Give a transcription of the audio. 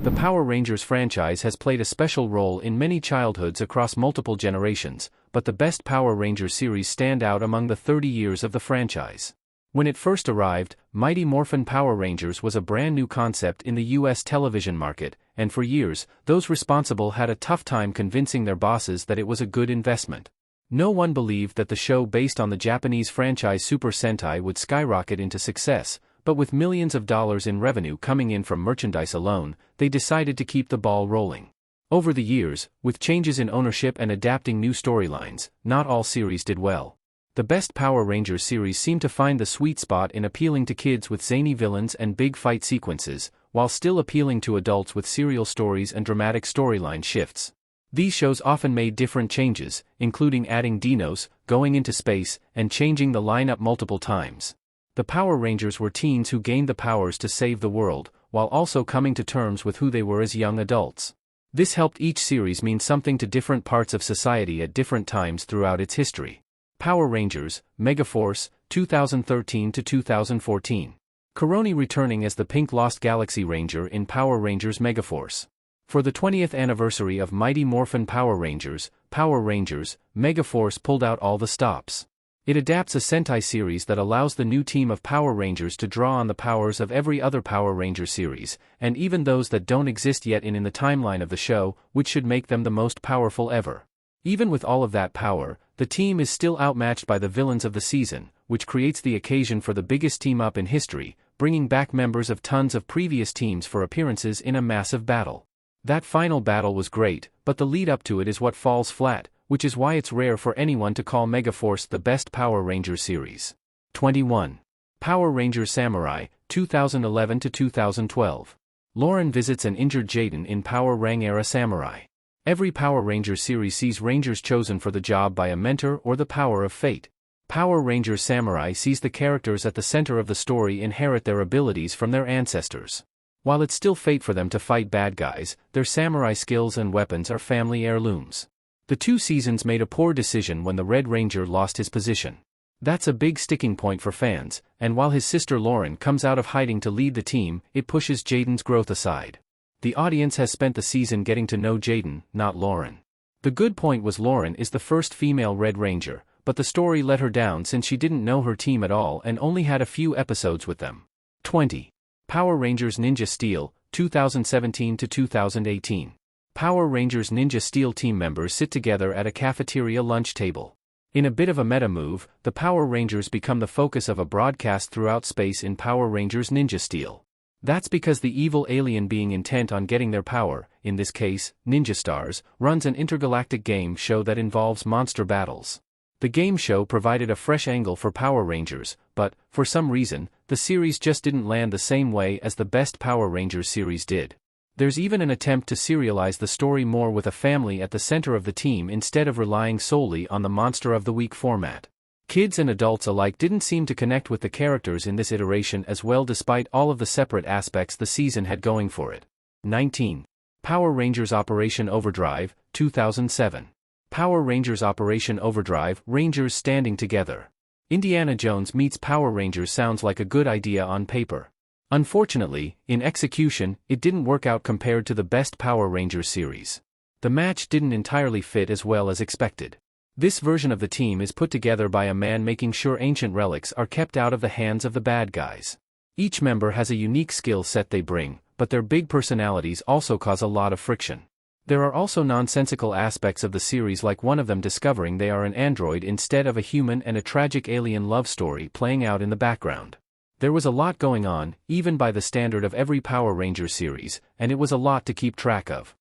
The Power Rangers franchise has played a special role in many childhoods across multiple generations, but the best Power Rangers series stand out among the 30 years of the franchise. When it first arrived, Mighty Morphin Power Rangers was a brand new concept in the US television market, and for years, those responsible had a tough time convincing their bosses that it was a good investment. No one believed that the show based on the Japanese franchise Super Sentai would skyrocket into success, but with millions of dollars in revenue coming in from merchandise alone, they decided to keep the ball rolling. Over the years, with changes in ownership and adapting new storylines, not all series did well. The best Power Rangers series seemed to find the sweet spot in appealing to kids with zany villains and big fight sequences, while still appealing to adults with serial stories and dramatic storyline shifts. These shows often made different changes, including adding dinos, going into space, and changing the lineup multiple times. The Power Rangers were teens who gained the powers to save the world, while also coming to terms with who they were as young adults. This helped each series mean something to different parts of society at different times throughout its history. Power Rangers, Megaforce, 2013 to 2014. Coroni returning as the Pink Lost Galaxy Ranger in Power Rangers Megaforce. For the 20th anniversary of Mighty Morphin Power Rangers, Megaforce pulled out all the stops. It adapts a Sentai series that allows the new team of Power Rangers to draw on the powers of every other Power Ranger series, and even those that don't exist yet in the timeline of the show, which should make them the most powerful ever. Even with all of that power, the team is still outmatched by the villains of the season, which creates the occasion for the biggest team-up in history, bringing back members of tons of previous teams for appearances in a massive battle. That final battle was great, but the lead-up to it is what falls flat, which is why it's rare for anyone to call Megaforce the best Power Rangers series. 21. Power Rangers Samurai, 2011 to 2012. Lauren visits an injured Jaden in Power Rang-era Samurai. Every Power Rangers series sees Rangers chosen for the job by a mentor or the power of fate. Power Rangers Samurai sees the characters at the center of the story inherit their abilities from their ancestors. While it's still fate for them to fight bad guys, their samurai skills and weapons are family heirlooms. The 2 seasons made a poor decision when the Red Ranger lost his position. That's a big sticking point for fans, and while his sister Lauren comes out of hiding to lead the team, it pushes Jaden's growth aside. The audience has spent the season getting to know Jaden, not Lauren. The good point was Lauren is the first female Red Ranger, but the story let her down since she didn't know her team at all and only had a few episodes with them. 20. Power Rangers Ninja Steel, 2017 to 2018. Power Rangers Ninja Steel team members sit together at a cafeteria lunch table. In a bit of a meta move, the Power Rangers become the focus of a broadcast throughout space in Power Rangers Ninja Steel. That's because the evil alien being intent on getting their power, in this case, Ninja Stars, runs an intergalactic game show that involves monster battles. The game show provided a fresh angle for Power Rangers, but, for some reason, the series just didn't land the same way as the best Power Rangers series did. There's even an attempt to serialize the story more with a family at the center of the team instead of relying solely on the Monster of the Week format. Kids and adults alike didn't seem to connect with the characters in this iteration as well despite all of the separate aspects the season had going for it. 19. Power Rangers Operation Overdrive, 2007. Power Rangers Operation Overdrive, Rangers Standing Together. Indiana Jones meets Power Rangers sounds like a good idea on paper. Unfortunately, in execution, it didn't work out compared to the best Power Rangers series. The match didn't entirely fit as well as expected. This version of the team is put together by a man making sure ancient relics are kept out of the hands of the bad guys. Each member has a unique skill set they bring, but their big personalities also cause a lot of friction. There are also nonsensical aspects of the series like one of them discovering they are an android instead of a human and a tragic alien love story playing out in the background. There was a lot going on, even by the standard of every Power Rangers series, and it was a lot to keep track of.